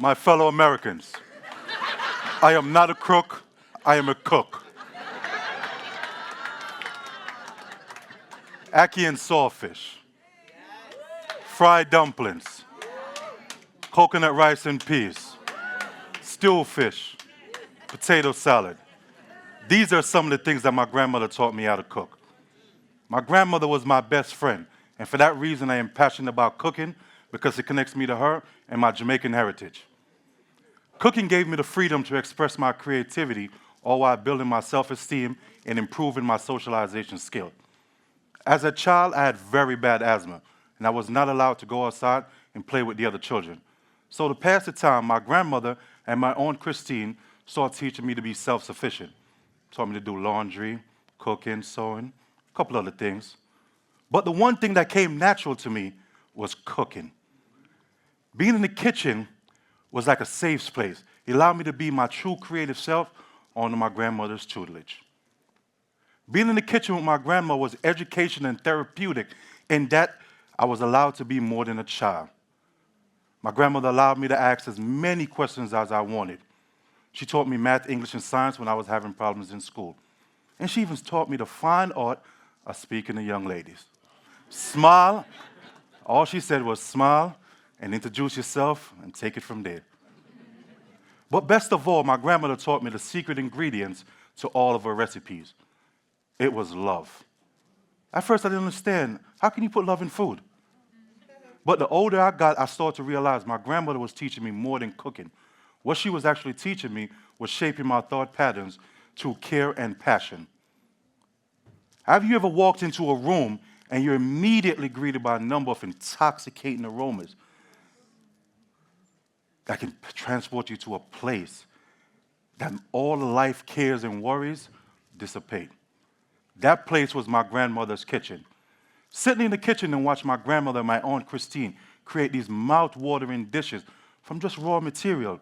my fellow Americans. I am not a crook, I am a cook. Ackee and saltfish, fried dumplings, coconut rice and peas, stewed fish, potato salad. These are some of the things that my grandmother taught me how to cook. My grandmother was my best friend, and for that reason I am passionate about cooking because it connects me to her and my Jamaican heritage. Cooking gave me the freedom to express my creativity, all while building my self-esteem and improving my socialization skill. As a child, I had very bad asthma, and I was not allowed to go outside and play with the other children. So to pass the time, my grandmother and my aunt Christine started teaching me to be self-sufficient. Taught me to do laundry, cooking, sewing, a couple other things. But the one thing that came natural to me was cooking. Being in the kitchen was like a safe place. It allowed me to be my true creative self under my grandmother's tutelage. Being in the kitchen with my grandma was educational and therapeutic in that I was allowed to be more than a child. My grandmother allowed me to ask as many questions as I wanted. She taught me math, English, and science when I was having problems in school. And she even taught me the fine art of speaking to young ladies. Smile. All she said was smile and introduce yourself and take it from there. But best of all, my grandmother taught me the secret ingredients to all of her recipes. It was love. At first, I didn't understand. How can you put love in food? But the older I got, I started to realize my grandmother was teaching me more than cooking. What she was actually teaching me was shaping my thought patterns through care and passion. Have you ever walked into a room and you're immediately greeted by a number of intoxicating aromas that can transport you to a place that all the life cares and worries dissipate? That place was my grandmother's kitchen. Sitting in the kitchen and watch my grandmother and my aunt Christine create these mouth-watering dishes from just raw material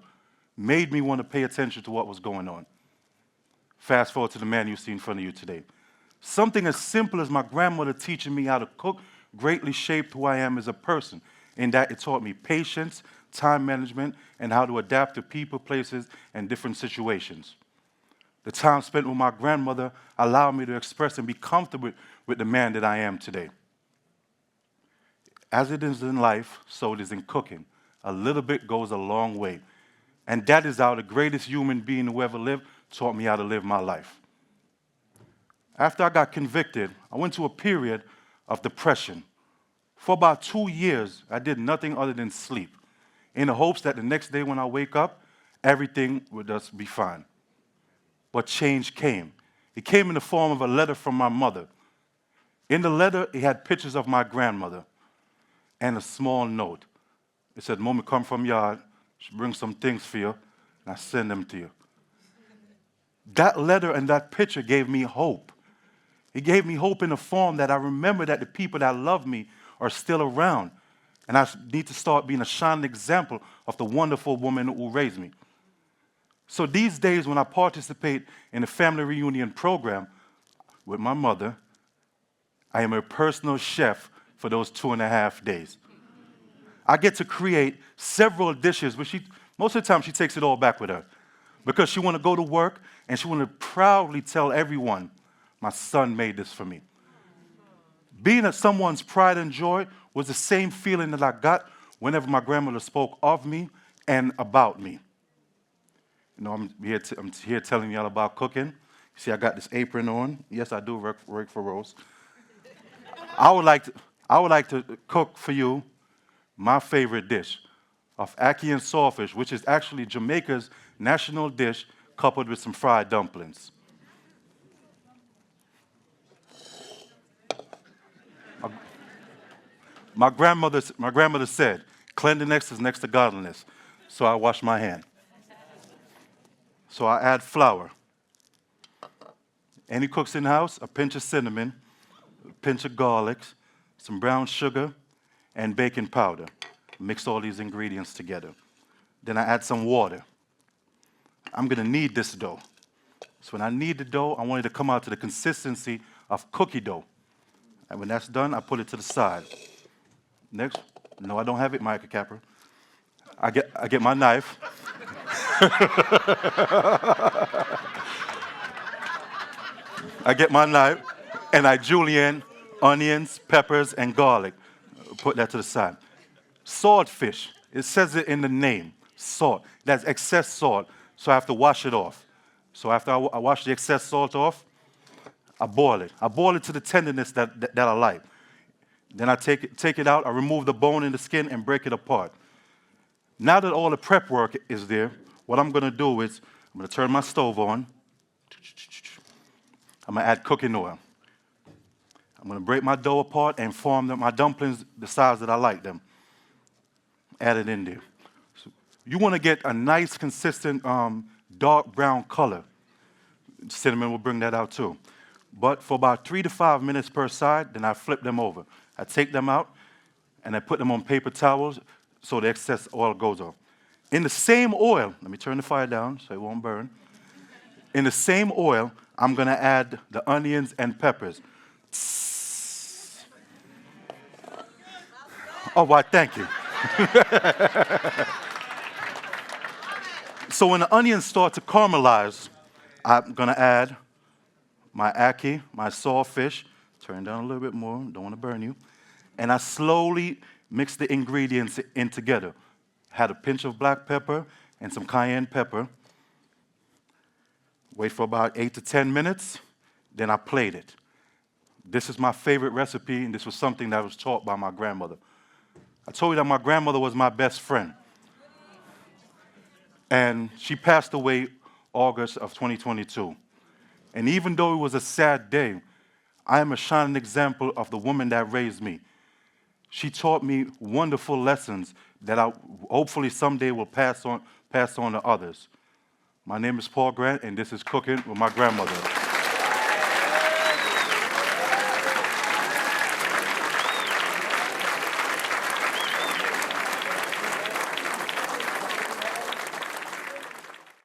made me want to pay attention to what was going on. Fast forward to the man you see in front of you today. Something as simple as my grandmother teaching me how to cook greatly shaped who I am as a person, in that it taught me patience, time management, and how to adapt to people, places, and different situations. The time spent with my grandmother allowed me to express and be comfortable with the man that I am today. As it is in life, so it is in cooking. A little bit goes a long way. And that is how the greatest human being who ever lived taught me how to live my life. After I got convicted, I went through a period of depression. For about 2 years, I did nothing other than sleep, in the hopes that the next day when I wake up, everything would just be fine. But change came. It came in the form of a letter from my mother. In the letter, it had pictures of my grandmother and a small note. It said, "Mommy come from yard, she bring some things for you, and I send them to you." That letter and that picture gave me hope. It gave me hope in the form that I remember that the people that love me are still around, and I need to start being a shining example of the wonderful woman who raised me. So these days when I participate in a family reunion program with my mother, I am her personal chef for those 2.5 days. I get to create several dishes, but most of the time she takes it all back with her because she want to go to work and she want to proudly tell everyone, "My son made this for me." Being at someone's pride and joy was the same feeling that I got whenever my grandmother spoke of me and about me. You know, I'm here telling y'all about cooking. You see, I got this apron on. Yes, I do work for Rose. I would like to cook for you my favorite dish of ackee and saltfish, which is actually Jamaica's national dish, coupled with some fried dumplings. My grandmother said, "Cleanliness is next to godliness," so I wash my hand. So I add flour. Any cooks in the house, a pinch of cinnamon, a pinch of garlic, some brown sugar, and baking powder. Mix all these ingredients together. Then I add some water. I'm gonna knead this dough. So when I knead the dough, I want it to come out to the consistency of cookie dough. And when that's done, I put it to the side. Next, no, I don't have it, Micah Capper. I get my knife. I get my knife, and I julienne onions, peppers, and garlic. Put that to the side. Swordfish. It says it in the name. Salt. That's excess salt, so I have to wash it off. So after I wash the excess salt off, I boil it. I boil it to the tenderness that I like. Then I take it out, I remove the bone and the skin and break it apart. Now that all the prep work is there, what I'm going to do is I'm going to turn my stove on. I'm going to add cooking oil. I'm going to break my dough apart and form my dumplings the size that I like them. Add it in there. So you want to get a nice, consistent, dark brown color. Cinnamon will bring that out too. But for about 3 to 5 minutes per side, then I flip them over. I take them out, and I put them on paper towels so the excess oil goes off. In the same oil, let me turn the fire down so it won't burn. In the same oil, I'm going to add the onions and peppers. Oh, why, thank you. So when the onions start to caramelize, I'm going to add my ackee, my saltfish. Turn down a little bit more, don't want to burn you. And I slowly mix the ingredients in together. Had a pinch of black pepper and some cayenne pepper. Wait for about 8 to 10 minutes, then I plate it. This is my favorite recipe, and this was something that was taught by my grandmother. I told you that my grandmother was my best friend. And she passed away August of 2022. And even though it was a sad day, I am a shining example of the woman that raised me. She taught me wonderful lessons that I hopefully someday will pass on to others. My name is Paul Grant, and this is Cooking with my grandmother.